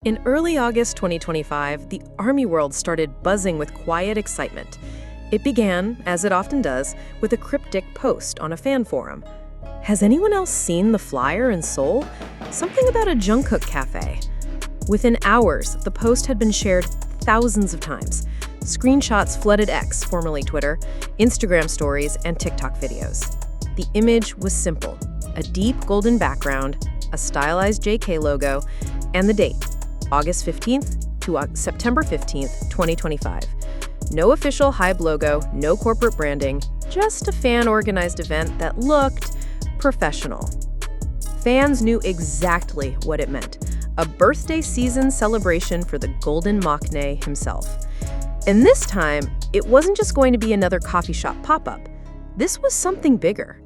In early August 2025, the ARMY world started buzzing with quiet excitement. It began, as it often does, with a cryptic post on a fan forum. Has anyone else seen the flyer in Seoul? Something about a Jungkook Café. Within hours, the post had been shared thousands of times. Screenshots flooded X, formerly Twitter, Instagram stories, and TikTok videos. The image was simple: a deep golden background, a stylized JK logo, and the date, August 15th to September 15th, 2025. No official HYBE logo, no corporate branding, just a fan-organized event that looked professional. Fans knew exactly what it meant: a birthday season celebration for the Golden Maknae himself. And this time, it wasn't just going to be another coffee shop pop-up. This was something bigger.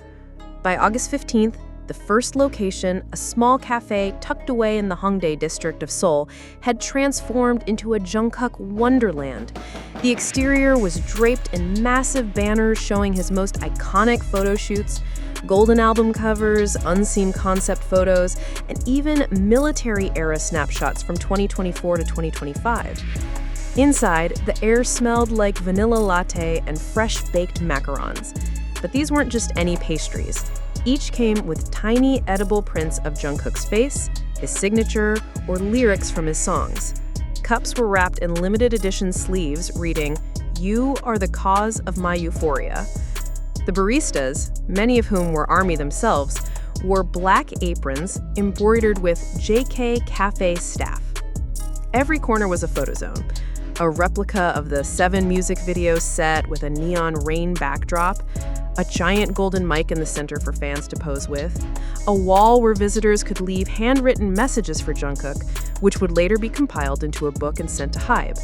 By August 15th, the first location, a small cafe tucked away in the Hongdae district of Seoul, had transformed into a Jungkook wonderland. The exterior was draped in massive banners showing his most iconic photo shoots, golden album covers, unseen concept photos, and even military-era snapshots from 2024 to 2025. Inside, the air smelled like vanilla latte and fresh-baked macarons. But these weren't just any pastries. Each came with tiny edible prints of Jungkook's face, his signature, or lyrics from his songs. Cups were wrapped in limited edition sleeves reading, "You are the cause of my euphoria." The baristas, many of whom were ARMY themselves, wore black aprons embroidered with JK Café staff. Every corner was a photo zone. A replica of the 7 music video set with a neon rain backdrop, a giant golden mic in the center for fans to pose with, a wall where visitors could leave handwritten messages for Jungkook, which would later be compiled into a book and sent to HYBE.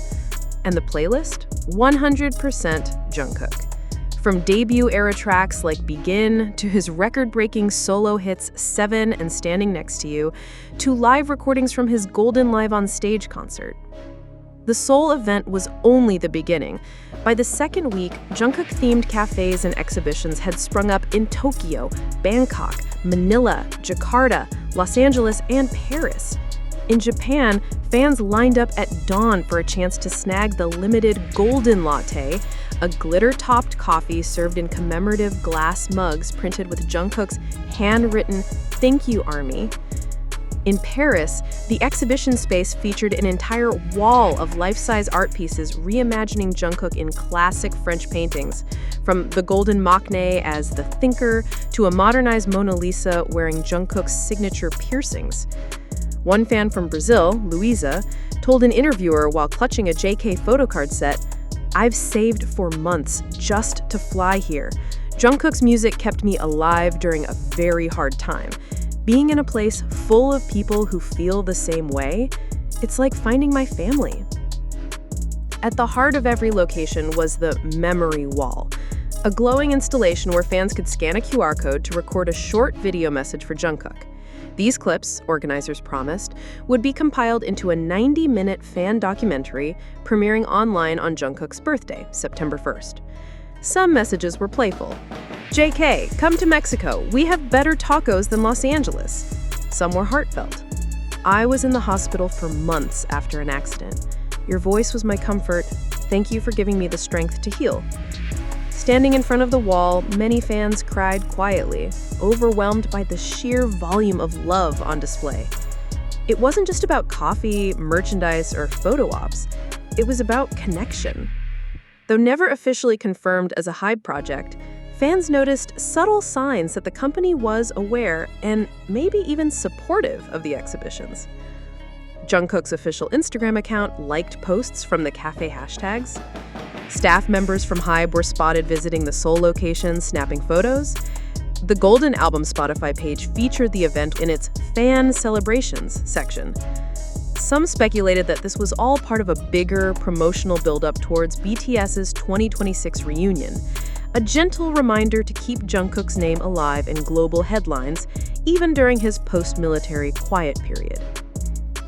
And the playlist? 100% Jungkook. From debut-era tracks like Begin to his record-breaking solo hits 7 and Standing Next to You, to live recordings from his Golden Live on Stage concert. The Seoul event was only the beginning. By the second week, Jungkook-themed cafes and exhibitions had sprung up in Tokyo, Bangkok, Manila, Jakarta, Los Angeles, and Paris. In Japan, fans lined up at dawn for a chance to snag the limited Golden Latte, a glitter-topped coffee served in commemorative glass mugs printed with Jungkook's handwritten "Thank you, ARMY." In Paris, the exhibition space featured an entire wall of life-size art pieces reimagining Jungkook in classic French paintings, from the Golden Maknae as the thinker to a modernized Mona Lisa wearing Jungkook's signature piercings. One fan from Brazil, Luisa, told an interviewer while clutching a JK photocard set, "I've saved for months just to fly here. Jungkook's music kept me alive during a very hard time. Being in a place full of people who feel the same way, it's like finding my family." At the heart of every location was the Memory Wall, a glowing installation where fans could scan a QR code to record a short video message for Jungkook. These clips, organizers promised, would be compiled into a 90-minute fan documentary premiering online on Jungkook's birthday, September 1st. Some messages were playful. "JK, come to Mexico. We have better tacos than Los Angeles." Some were heartfelt. "I was in the hospital for months after an accident. Your voice was my comfort. Thank you for giving me the strength to heal." Standing in front of the wall, many fans cried quietly, overwhelmed by the sheer volume of love on display. It wasn't just about coffee, merchandise, or photo ops. It was about connection. Though never officially confirmed as a HYBE project, fans noticed subtle signs that the company was aware and maybe even supportive of the exhibitions. Jungkook's official Instagram account liked posts from the cafe hashtags. Staff members from HYBE were spotted visiting the Seoul location, snapping photos. The Golden Album Spotify page featured the event in its Fan Celebrations section. Some speculated that this was all part of a bigger promotional build-up towards BTS's 2026 reunion, a gentle reminder to keep Jungkook's name alive in global headlines, even during his post-military quiet period.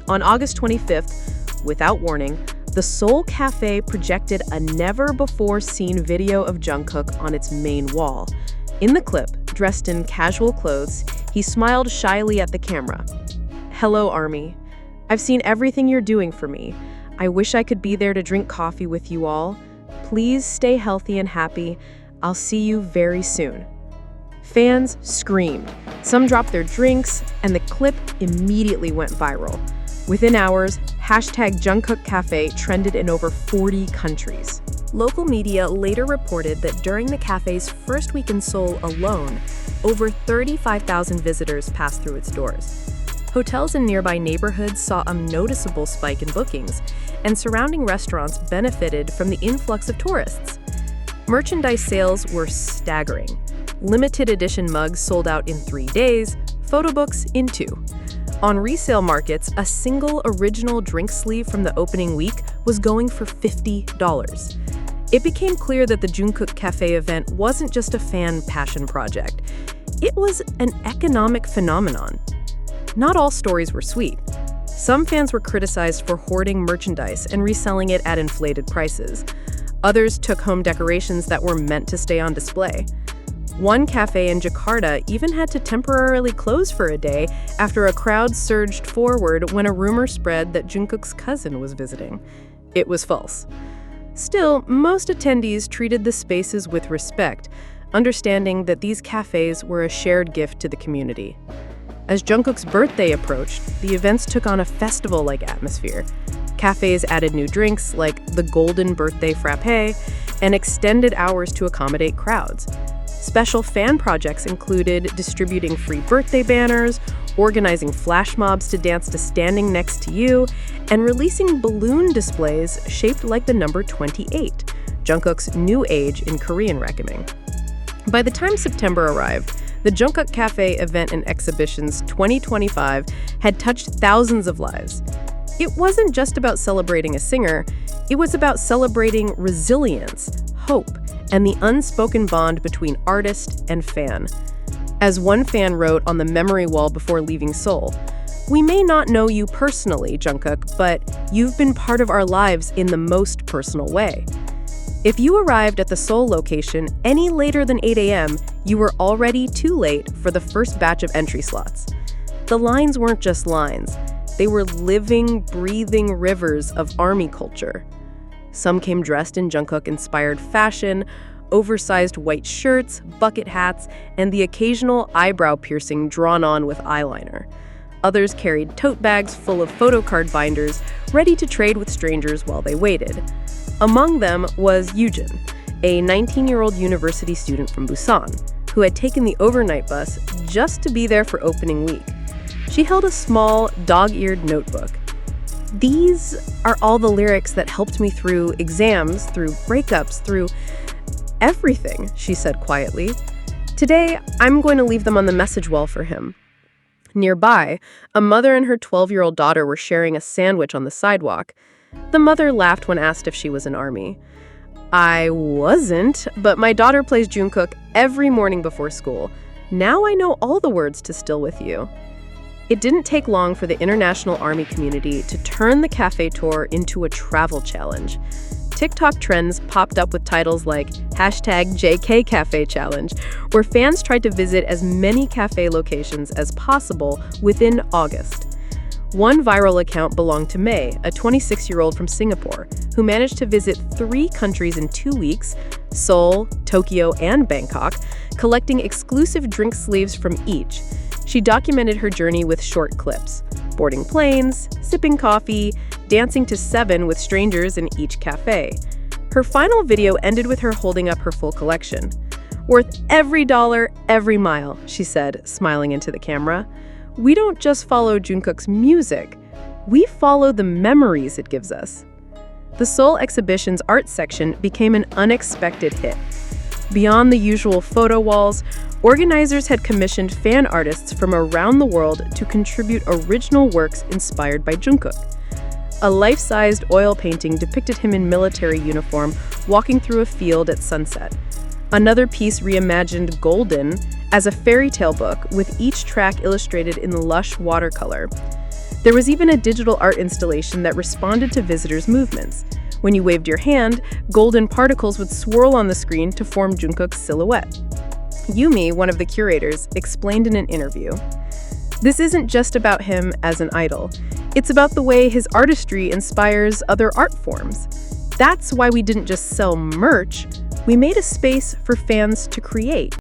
On August 25th, without warning, the Seoul Café projected a never-before-seen video of Jungkook on its main wall. In the clip, dressed in casual clothes, he smiled shyly at the camera. "Hello, ARMY. I've seen everything you're doing for me. I wish I could be there to drink coffee with you all. Please stay healthy and happy. I'll see you very soon." Fans screamed. Some dropped their drinks, and the clip immediately went viral. Within hours, hashtag Jungkook Café trended in over 40 countries. Local media later reported that during the cafe's first week in Seoul alone, over 35,000 visitors passed through its doors. Hotels in nearby neighborhoods saw a noticeable spike in bookings, and surrounding restaurants benefited from the influx of tourists. Merchandise sales were staggering. Limited edition mugs sold out in 3 days, photo books in 2. On resale markets, a single original drink sleeve from the opening week was going for $50. It became clear that the Jungkook Café event wasn't just a fan passion project. It was an economic phenomenon. Not all stories were sweet. Some fans were criticized for hoarding merchandise and reselling it at inflated prices. Others took home decorations that were meant to stay on display. One cafe in Jakarta even had to temporarily close for a day after a crowd surged forward when a rumor spread that Jungkook's cousin was visiting. It was false. Still, most attendees treated the spaces with respect, understanding that these cafes were a shared gift to the community. As Jungkook's birthday approached, the events took on a festival-like atmosphere. Cafes added new drinks like the Golden Birthday Frappé and extended hours to accommodate crowds. Special fan projects included distributing free birthday banners, organizing flash mobs to dance to Standing Next to You, and releasing balloon displays shaped like the number 28, Jungkook's new age in Korean reckoning. By the time September arrived, the Jungkook Café event and exhibitions 2025 had touched thousands of lives. It wasn't just about celebrating a singer, it was about celebrating resilience, hope, and the unspoken bond between artist and fan. As one fan wrote on the memory wall before leaving Seoul, "We may not know you personally, Jungkook, but you've been part of our lives in the most personal way." If you arrived at the Seoul location any later than 8 a.m., you were already too late for the first batch of entry slots. The lines weren't just lines. They were living, breathing rivers of ARMY culture. Some came dressed in Jungkook-inspired fashion, oversized white shirts, bucket hats, and the occasional eyebrow piercing drawn on with eyeliner. Others carried tote bags full of photo card binders, ready to trade with strangers while they waited. Among them was Yujin, a 19-year-old university student from Busan, who had taken the overnight bus just to be there for opening week. She held a small, dog-eared notebook. "These are all the lyrics that helped me through exams, through breakups, through everything," she said quietly. "Today, I'm going to leave them on the message wall for him." Nearby, a mother and her 12-year-old daughter were sharing a sandwich on the sidewalk. The mother laughed when asked if she was an ARMY. "I wasn't, but my daughter plays Jungkook every morning before school. Now I know all the words to Still With You." It didn't take long for the international ARMY community to turn the cafe tour into a travel challenge. TikTok trends popped up with titles like hashtag JK Cafe Challenge, where fans tried to visit as many cafe locations as possible within August. One viral account belonged to May, a 26-year-old from Singapore, who managed to visit 3 countries in 2 weeks, Seoul, Tokyo, and Bangkok, collecting exclusive drink sleeves from each. She documented her journey with short clips, boarding planes, sipping coffee, dancing to 7 with strangers in each cafe. Her final video ended with her holding up her full collection. "Worth every dollar, every mile," she said, smiling into the camera. "We don't just follow Jungkook's music, we follow the memories it gives us." The Seoul exhibition's art section became an unexpected hit. Beyond the usual photo walls, organizers had commissioned fan artists from around the world to contribute original works inspired by Jungkook. A life-sized oil painting depicted him in military uniform walking through a field at sunset. Another piece reimagined Golden as a fairy tale book with each track illustrated in lush watercolor. There was even a digital art installation that responded to visitors' movements. When you waved your hand, golden particles would swirl on the screen to form Jungkook's silhouette. Yumi, one of the curators, explained in an interview, "This isn't just about him as an idol. It's about the way his artistry inspires other art forms. That's why we didn't just sell merch, we made a space for fans to create.